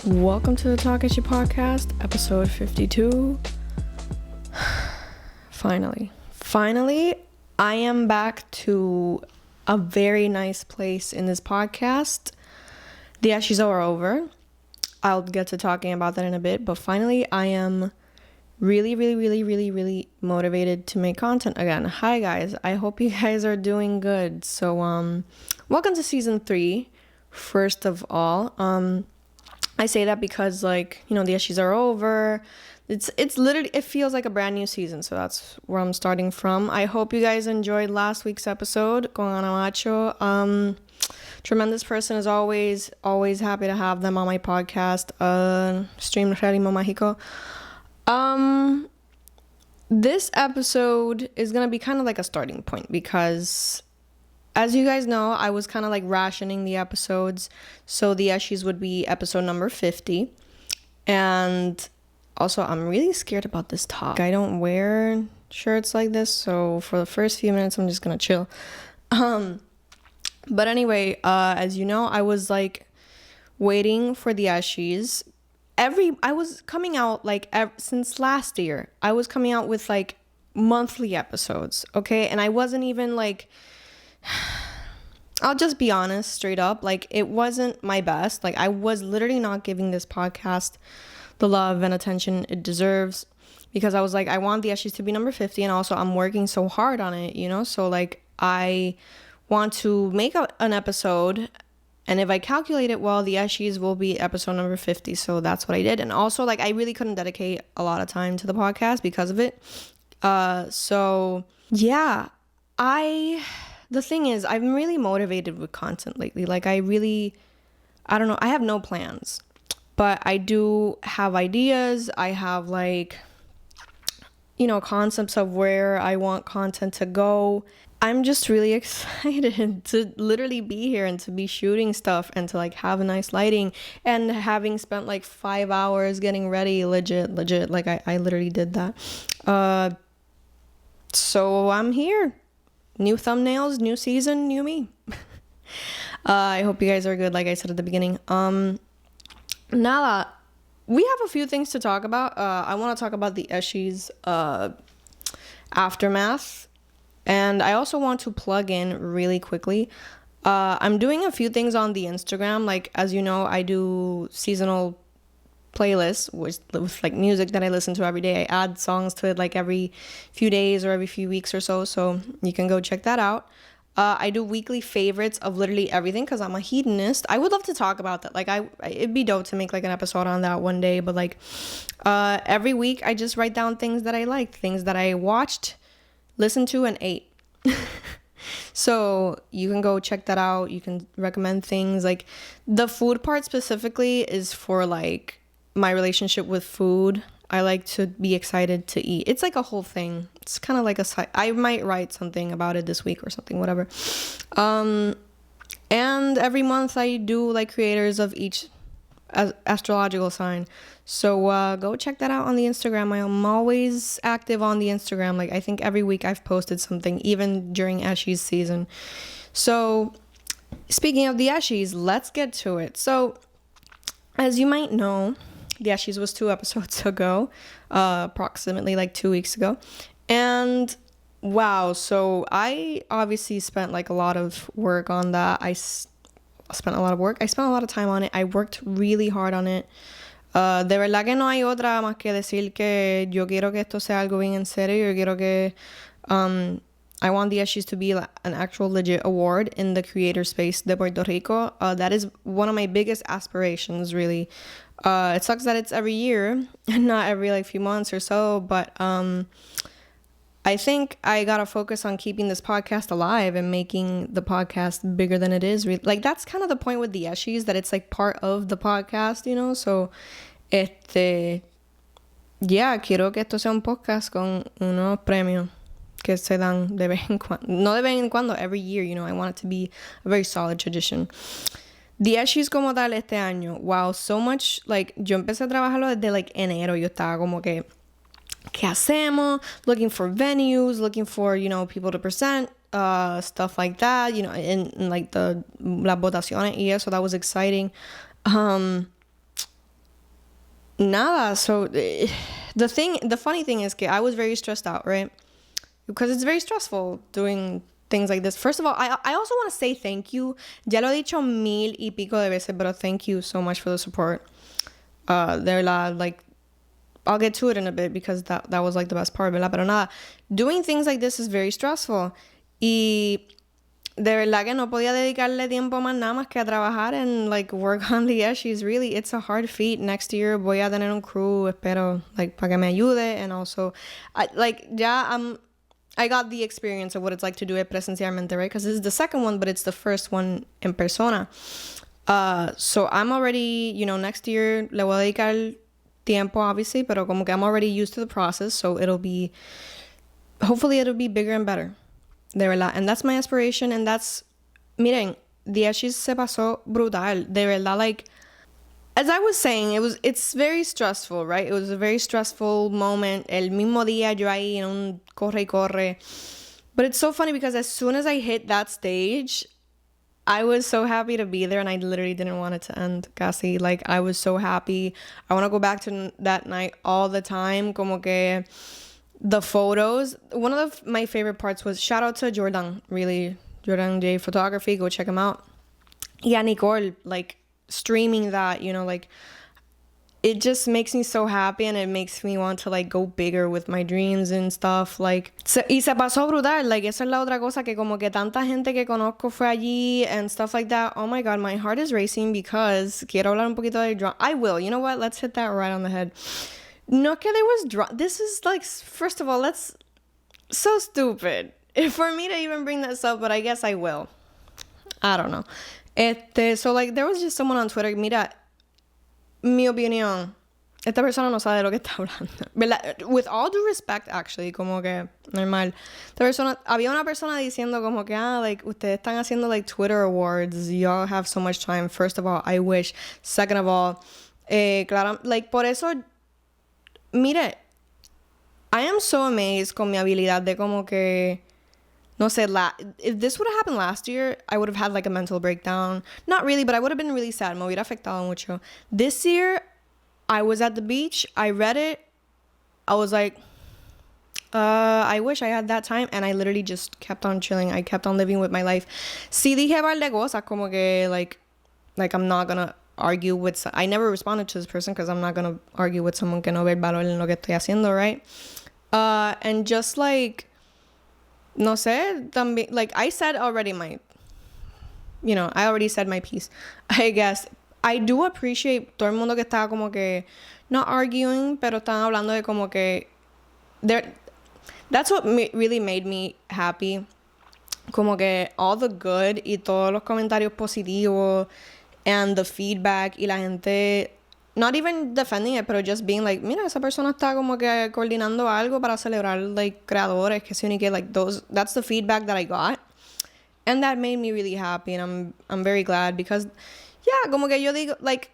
Welcome to the TALKESHI podcast, episode 52. Finally, I am back to a very nice place in this podcast. The Ashies are over. I'll get to talking about that in a bit, but finally I am really motivated to make content again. Hi guys, I hope you guys are doing good. So welcome to season 3. First of all, I say that because the Ashies are over. It's literally, it feels like a brand new season, so that's where I'm starting from. I hope you guys enjoyed last week's episode con Ana Macho. Tremendous person as always happy to have them on my podcast. Stream Realimo Mágico. This episode is gonna be kind of like a starting point because, as you guys know, I was kind of like rationing the episodes, so the Ashies would be episode number 50. And also, I'm really scared about this top. I don't wear shirts like this, so for the first few minutes, I'm just gonna chill. But anyway, as you know, I was like waiting for the Ashies. I was coming out since last year. I was coming out with like monthly episodes, okay? And I wasn't even like, I'll just be honest, straight up, like it wasn't my best. Like I was literally not giving this podcast the love and attention it deserves, because I was like, I want the Ashies to be number 50, and also I'm working so hard on it, so like I want to make an episode, and if I calculate it well, the Ashies will be episode number 50. So that's what I did. And also, like, I really couldn't dedicate a lot of time to the podcast because of it. So yeah, the thing is, I'm really motivated with content lately. Like I don't know, I have no plans, but I do have ideas. I have concepts of where I want content to go. I'm just really excited to literally be here and to be shooting stuff and to like have a nice lighting, and having spent like 5 hours getting ready, legit, like I literally did that. So I'm here. New thumbnails, new season, new me. I hope you guys are good, like I said at the beginning. Nada, we have a few things to talk about. I want to talk about the Ashies aftermath. And I also want to plug in really quickly. I'm doing a few things on the Instagram. Like, as you know, I do seasonal playlists with like music that I listen to every day. I add songs to it like every few days or every few weeks or so. So you can go check that out. I do weekly favorites of literally everything because I'm a hedonist. I would love to talk about that. Like, it'd be dope to make like an episode on that one day. But like every week, I just write down things that I liked, things that I watched, listened to, and ate. So you can go check that out. You can recommend things. Like the food part specifically is for like my relationship with food. I like to be excited to eat. It's like a whole thing. It's kind of like I might write something about it this week or something, whatever. And every month I do like creators of each astrological sign. So go check that out on the Instagram. I am always active on the Instagram. Like I think every week I've posted something, even during Ashies season. So speaking of the Ashies, let's get to it. So as you might know, the Ashies was 2 episodes ago, approximately like 2 weeks ago. And wow, so I obviously spent like a lot of work on that. I spent a lot of time on it. I worked really hard on it. De verdad que no hay otra más que decir que yo quiero que esto sea algo bien en serio. Yo quiero que I want the Ashies to be an actual legit award in the creator space de Puerto Rico. That is one of my biggest aspirations, really. It sucks that it's every year and not every like few months or so, but I think I gotta focus on keeping this podcast alive and making the podcast bigger than it is. Like that's kind of the point with the Ashies, that it's like part of the podcast, So, yeah, quiero que esto sea un podcast con unos premios que se dan de vez en cuando. No de vez en cuando, every year, I want it to be a very solid tradition. The Ashies como tal este año, wow, so much, like, yo empecé a trabajarlo desde like enero. Yo estaba como que, ¿qué hacemos? Looking for venues, looking for, people to present. stuff like that, you know, in like the las votaciones y eso. That was exciting. Nada. So the funny thing is que I was very stressed out, right? Because it's very stressful doing things like this. First of all, I also want to say thank you. Ya lo he dicho mil y pico de veces, but thank you so much for the support. Like, I'll get to it in a bit because that was like the best part, ¿verdad? Pero nada, doing things like this is very stressful. Y de verdad que no podía dedicarle tiempo más nada más que a trabajar and like work on the eshies. Really, it's a hard feat. Next year voy a tener un crew, espero, like, para que me ayude. And also, I got the experience of what it's like to do it presencialmente, right? Because this is the second one, but it's the first one in persona. So I'm already, you know, next year le voy a dedicar tiempo, obviously, pero como que I'm already used to the process, so hopefully it'll be bigger and better. De verdad. And that's my aspiration, and miren, the eshies se pasó brutal. De verdad, like, as I was saying, it's very stressful, right? It was a very stressful moment. El mismo día yo ahí en un corre y corre. But it's so funny because as soon as I hit that stage, I was so happy to be there, and I literally didn't want it to end, casi. Like, I was so happy. I want to go back to that night all the time. Como que the photos. One of my favorite parts was, shout out to Jordan, really. Jordan J Photography. Go check him out. Yeah, Nicole, like, streaming that, you know, like, it just makes me so happy, and it makes me want to like go bigger with my dreams and stuff, like, y se pasó brutal. Like, esa es la otra cosa, que como que tanta gente que conozco fue allí and stuff like that. Oh my god, my heart is racing because quiero hablar un poquito de drama. I will, you know what, let's hit that right on the head. No que there was drama. This is like, first of all, that's so stupid for me to even bring this up, but I guess I will. I don't know. So like, there was just someone on Twitter. Mira, mi opinión, esta persona no sabe de lo que está hablando, ¿verdad? With all due respect, actually, como que normal. Había una persona diciendo como que, like, ustedes están haciendo like Twitter awards, y'all have so much time. First of all, I wish. Second of all, claro, like, por eso, mire, I am so amazed con mi habilidad de como que, no sé, if this would have happened last year, I would have had like a mental breakdown. Not really, but I would have been really sad. Me hubiera afectado mucho. This year, I was at the beach. I read it. I was like, I wish I had that time. And I literally just kept on chilling. I kept on living with my life. Sí dije par de cosas como que like I'm not gonna argue with... I never responded to this person because I'm not gonna argue with someone que no ve el valor en lo que estoy haciendo, right? And just like... No sé, también, like, I said already I already said my piece, I guess. I do appreciate todo el mundo que está como que, not arguing, pero están hablando de como que, that's what really made me happy. Como que all the good y todos los comentarios positivos and the feedback y la gente... Not even defending it, pero just being like, mira, esa persona está como que coordinando algo para celebrar, like, creadores, que se unique, like, that's the feedback that I got. And that made me really happy, and I'm very glad because, yeah, como que yo digo, like,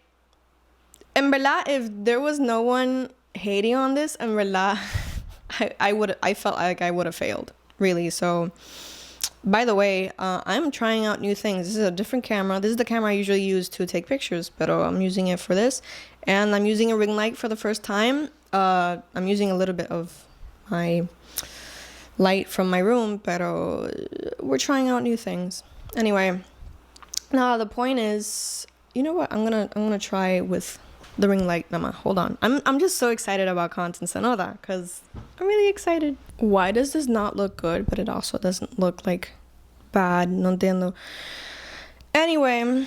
en verdad, if there was no one hating on this, en verdad, I felt like I would have failed, really. So, by the way, I'm trying out new things. This is a different camera. This is the camera I usually use to take pictures, but I'm using it for this. And I'm using a ring light for the first time. I'm using a little bit of my light from my room, but we're trying out new things. Anyway, now the point is, you know what? I'm gonna try with the ring light. Nama, hold on. I'm just so excited about content Sonora because I'm really excited. Why does this not look good, but it also doesn't look like bad? No entiendo. Anyway,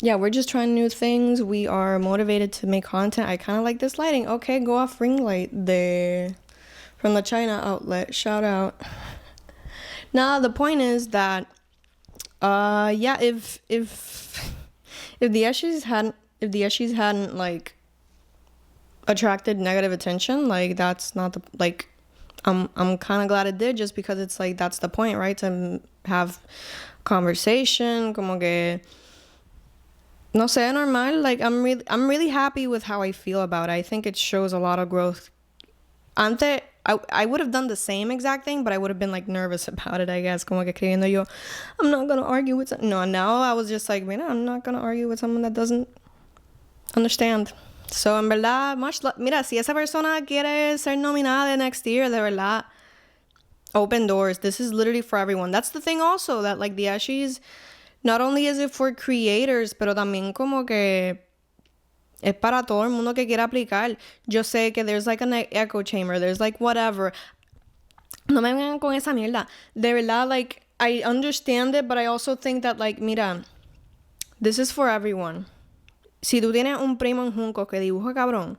yeah, we're just trying new things. We are motivated to make content. I kind of like this lighting. Okay, go off ring light there from the China outlet. Shout out. Now the point is that, yeah, if the eshies hadn't like attracted negative attention, like that's not the like. I'm kind of glad it did, just because it's like that's the point, right? To have conversation, como que no sé, normal. Like I'm really happy with how I feel about it. I think it shows a lot of growth. Antes I would have done the same exact thing, but I would have been like nervous about it, I guess. Como que creyendo yo, I'm not gonna argue with no. Now I was just like, mira, I'm not gonna argue with someone that doesn't understand. So en verdad, much mira, si esa persona quiere ser nominada next year, de verdad, open doors. This is literally for everyone. That's the thing also, that like the Eshis, not only is it for creators, pero también como que es para todo el mundo que quiera aplicar. Yo sé que there's like an echo chamber, there's like whatever. No me vengan con esa mierda. De verdad, like, I understand it, but I also think that, like, mira, this is for everyone. Si tú tienes un primo en Junco que dibuja cabrón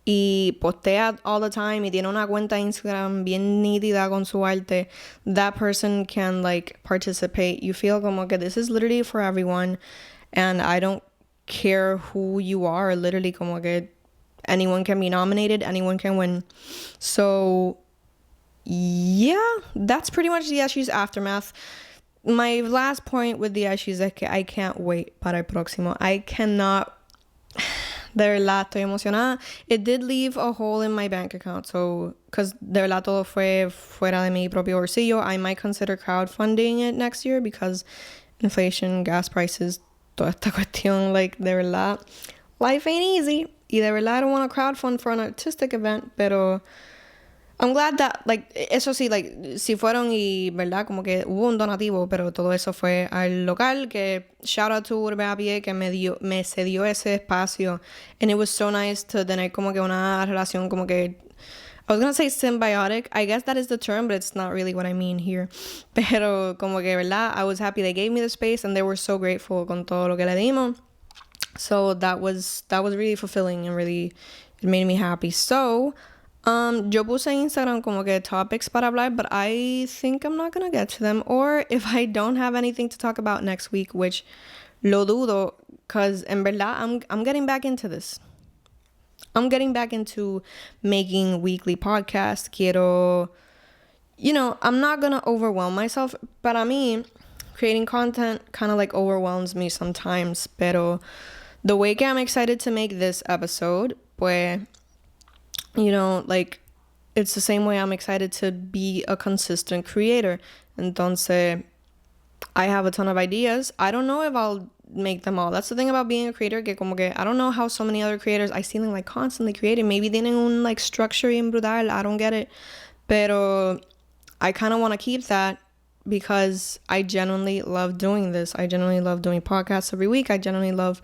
y postea all the time y tiene una cuenta de Instagram bien nítida con su arte, that person can, like, participate. You feel como que this is literally for everyone, and I don't care who you are. Literally como que anyone can be nominated, anyone can win. So yeah, that's pretty much the Eshis aftermath. My last point with the Eshis is que I can't wait para el próximo. I cannot. De verdad, estoy emocionada. It did leave a hole in my bank account, so because de verdad todo fue fuera de mi propio bolsillo. I might consider crowdfunding it next year because inflation, gas prices, toda esta cuestión, like, de verdad, life ain't easy. Y de verdad I don't want to crowdfund for an artistic event, pero I'm glad that, like, eso sí, like, si fueron y, ¿verdad? Como que hubo un donativo, pero todo eso fue al local, que shout out to Urbe que me cedió ese espacio. And it was so nice to tener como que una relación como que, I was gonna say symbiotic. I guess that is the term, but it's not really what I mean here. Pero como que, ¿verdad? I was happy they gave me the space and they were so grateful con todo lo que le dimos. So that was really fulfilling and really, it made me happy. So, yo puse en Instagram como que topics para hablar, but I think I'm not gonna get to them. Or if I don't have anything to talk about next week, which lo dudo, because en verdad I'm getting back into this. I'm getting back into making weekly podcasts. Quiero, I'm not gonna overwhelm myself. Para mí, creating content kind of like overwhelms me sometimes. Pero the way que I'm excited to make this episode, pues, like, it's the same way I'm excited to be a consistent creator. Entonces, I have a ton of ideas. I don't know if I'll make them all. That's the thing about being a creator, que como que I don't know how so many other creators, I see them like constantly creating. Maybe tienen un like structure bien brutal. I don't get it. Pero I kind of want to keep that because I genuinely love doing this. I genuinely love doing podcasts every week. I genuinely love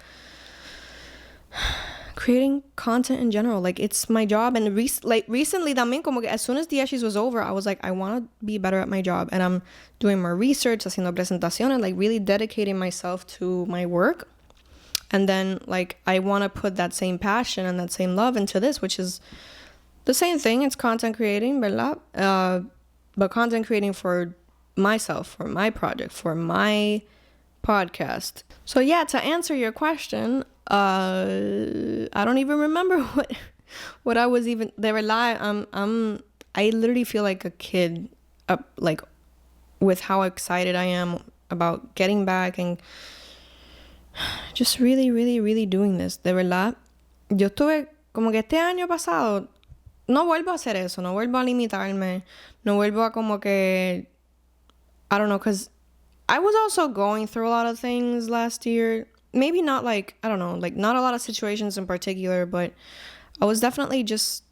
creating content in general. Like, it's my job. And recently también, como que as soon as the Eshis was over, I was like, I want to be better at my job. And I'm doing more research, haciendo presentaciones, like really dedicating myself to my work. And then, like, I want to put that same passion and that same love into this, which is the same thing. It's content creating, ¿verdad? But content creating for myself, for my project, for my podcast. So yeah, to answer your question, I don't even remember what I was even, they were live. I literally feel like a kid, like, with how excited I am about getting back and just really, really, really doing this. De verdad, yo estuve como que este año pasado, no vuelvo a hacer eso, no vuelvo a limitarme, no vuelvo a como que, I don't know, because I was also going through a lot of things last year. Maybe not like, I don't know, like not a lot of situations in particular, but I was definitely just,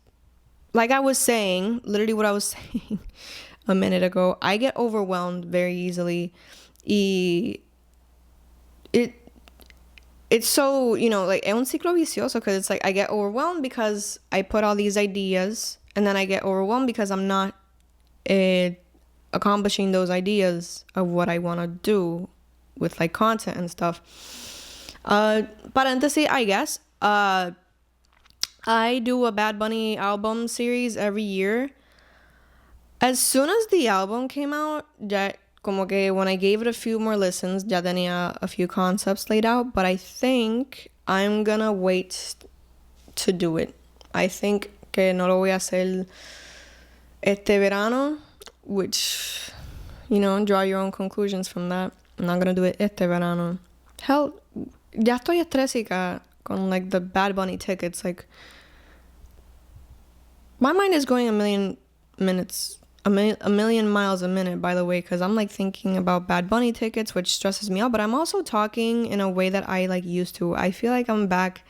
like I was saying, literally what I was saying a minute ago, I get overwhelmed very easily. It's so, like, es un ciclo vicioso, because it's like I get overwhelmed because I put all these ideas, and then I get overwhelmed because I'm not accomplishing those ideas of what I want to do with like content and stuff. Parenthesis, I guess. I do a Bad Bunny album series every year. As soon as the album came out, ya como que when I gave it a few more listens, ya tenía a few concepts laid out, but I think I'm gonna wait to do it. I think que no lo voy a hacer este verano, which, draw your own conclusions from that. I'm not gonna do it este verano. Hell, ya estoy estrésica con like the Bad Bunny tickets. Like, My mind is going a million miles a minute, by the way, because I'm like thinking about Bad Bunny tickets, which stresses me out, but I'm also talking in a way that I like used to. I feel like I'm back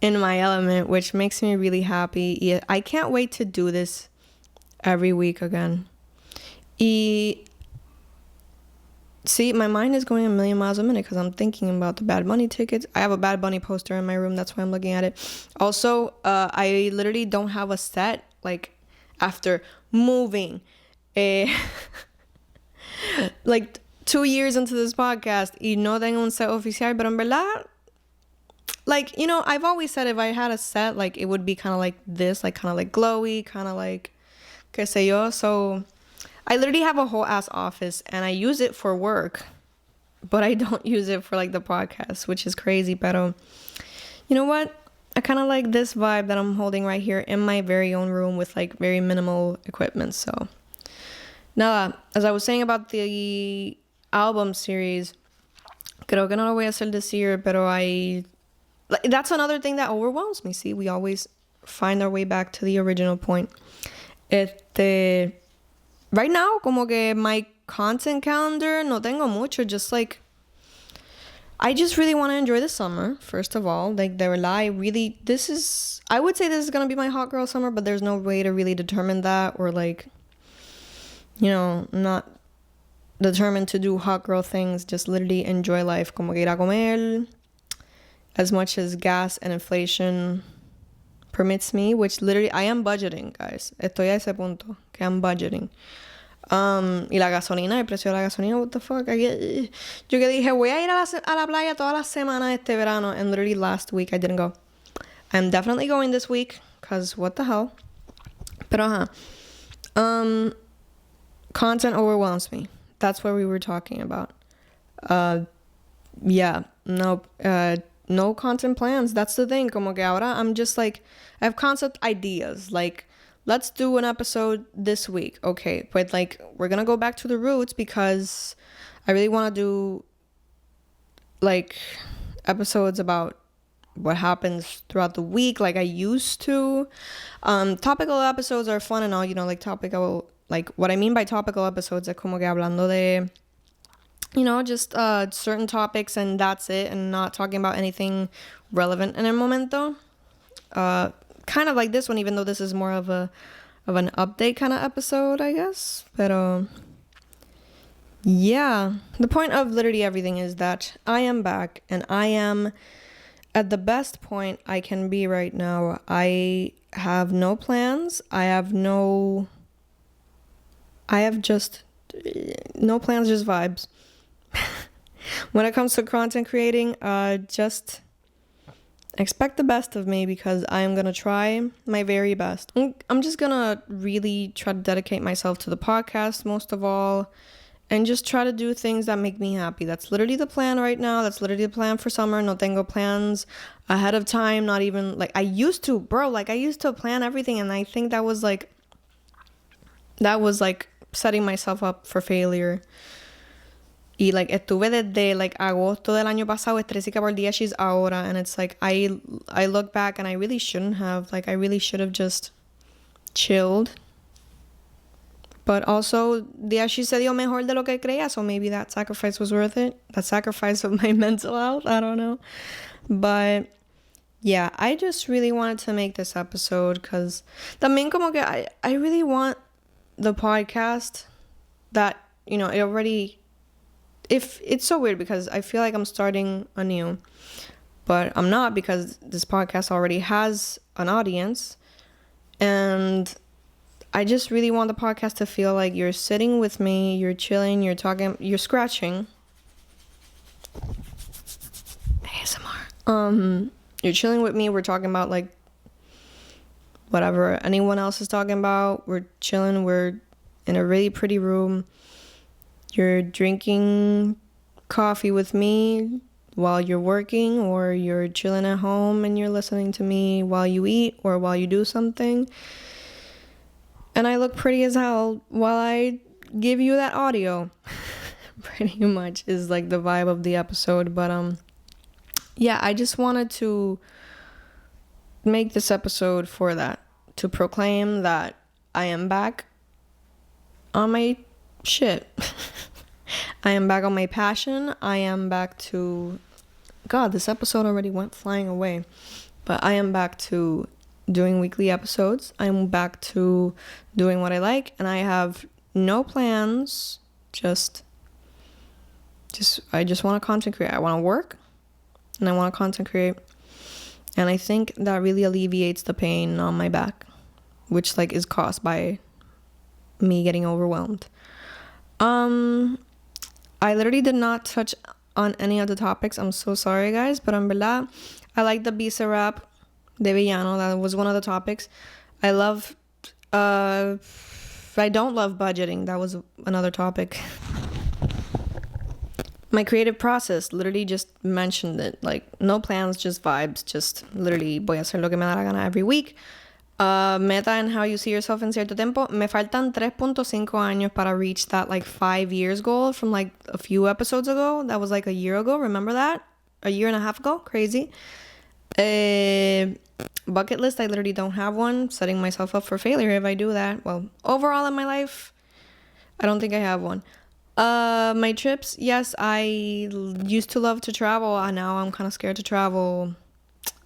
in my element, which makes me really happy. Yeah, I can't wait to do this every week again. See, my mind is going a million miles a minute because I'm thinking about the Bad Bunny tickets. I have a Bad Bunny poster in my room. That's why I'm looking at it. Also, I literally don't have a set, like, after moving. Like, 2 years into this podcast, y no tengo un set oficial, pero en verdad, like, you know, I've always said if I had a set, like, it would be kind of like this, like, kind of like glowy, kind of like, qué sé yo. So I literally have a whole ass office and I use it for work, but I don't use it for like the podcast, which is crazy. Pero you know what? I kind of like this vibe that I'm holding right here in my very own room with like very minimal equipment. So nada, as I was saying about the album series, creo que no lo voy a hacer this year, pero that's another thing that overwhelms me. See, we always find our way back to the original point. Right now, como que my content calendar, no tengo mucho, just like, I just really want to enjoy the summer, first of all. Like, I would say this is going to be my hot girl summer, but there's no way to really determine that, or like, you know, not determined to do hot girl things, just literally enjoy life, como que ir a comer, as much as gas and inflation permits me, which literally I am budgeting, guys. Estoy a ese punto que I'm budgeting. Y la gasolina, el precio de la gasolina, what the fuck. Yo que dije, voy a ir a la playa todas las semanas este verano, and literally last week I didn't go. I'm definitely going this week, cause what the hell. Pero content overwhelms me. That's what we were talking about. No content plans. That's the thing. Como que ahora I'm just like, I have concept ideas. Like, let's do an episode this week. Okay, but like, we're gonna go back to the roots because I really want to do like episodes about what happens throughout the week like I used to. Topical episodes are fun and all, you know, like topical, like what I mean by topical episodes es como que hablando de, you know, just certain topics and that's it, and not talking about anything relevant in el momento. Kind of like this one, even though this is more of an update kind of episode, I guess. Pero yeah, the point of literally everything is that I am back and I am at the best point I can be right now. I have no plans. I have just no plans, just vibes. When it comes to content creating, just expect the best of me because I am going to try my very best. I'm just going to really try to dedicate myself to the podcast most of all, and just try to do things that make me happy. That's literally the plan right now. That's literally the plan for summer. No tengo plans ahead of time. Not even like I used to, bro. Like I used to plan everything, and I think that was like setting myself up for failure. Y like estuve desde like agosto del año pasado estrésica por 10 she's ahora, and it's like I look back and I really shouldn't have. Like I really should have just chilled. But also, she se dio mejor de lo que creía, so maybe that sacrifice was worth it. That sacrifice of my mental health, I don't know. But yeah, I just really wanted to make this episode because también como que I really want the podcast that, you know, it already, if it's so weird because I feel like I'm starting anew, but I'm not, because this podcast already has an audience, and I just really want the podcast to feel like you're sitting with me, you're chilling, you're talking, you're scratching. ASMR. You're chilling with me, we're talking about like whatever anyone else is talking about. We're chilling, we're in a really pretty room. You're drinking coffee with me while you're working, or you're chilling at home and you're listening to me while you eat or while you do something. And I look pretty as hell while I give you that audio. Pretty much is like the vibe of the episode. But yeah, I just wanted to make this episode for that. to proclaim that I am back on my shit. I am back on my passion. I am back to... God, this episode already went flying away. But I am back to doing weekly episodes. I'm back to doing what I like. And I have no plans. I just want to content create. I want to work. And I want to content create. And I think that really alleviates the pain on my back, which like is caused by me getting overwhelmed. I literally did not touch on any of the topics. I'm so sorry, guys, but en verdad, I like the visa rap de villano. That was one of the topics. I don't love budgeting. That was another topic. My creative process, literally just mentioned it. Like, no plans, just vibes. Just literally voy a hacer lo que me da la gana every week. Meta and how you see yourself in cierto tiempo. Me faltan 3.5 años para reach that like 5 years goal from like a few episodes ago. That was like a year ago. Remember that? A year and a half ago. Crazy. Bucket list, I literally don't have one. Setting myself up for failure if I do that. Well, overall in my life, I don't think I have one. My trips, yes, I used to love to travel, and now I'm kind of scared to travel.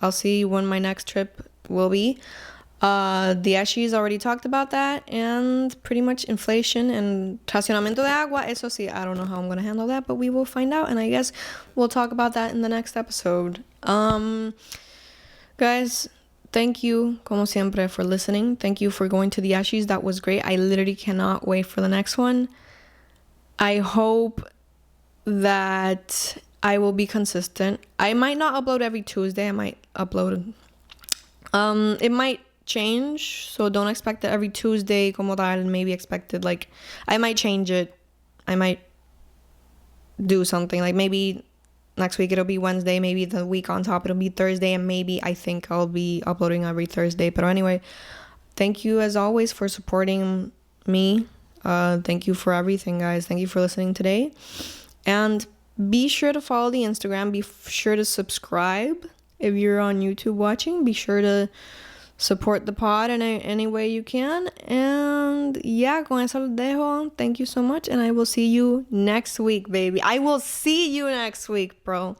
I'll see when my next trip will be. The Ashies already talked about that, and pretty much inflation and racionamiento de agua. Eso sí, I don't know how I'm gonna handle that, but we will find out, and I guess we'll talk about that in the next episode. Guys, thank you, como siempre, for listening. Thank you for going to the Ashies. That was great. I literally cannot wait for the next one. I hope that I will be consistent. I might not upload every Tuesday. I might upload. It might change, so don't expect it every Tuesday como tal. Maybe expect it like I might change it. I might do something like maybe next week it'll be Wednesday, maybe the week on top it'll be Thursday, and maybe I think I'll be uploading every Thursday. But anyway, thank you as always for supporting me. Thank you for everything, guys. Thank you for listening today, and be sure to follow the Instagram. Be sure to subscribe if you're on YouTube watching. Be sure to support the pod in any way you can. And yeah, con eso lo dejo. Thank you so much, and I will see you next week, baby. I will see you next week, bro.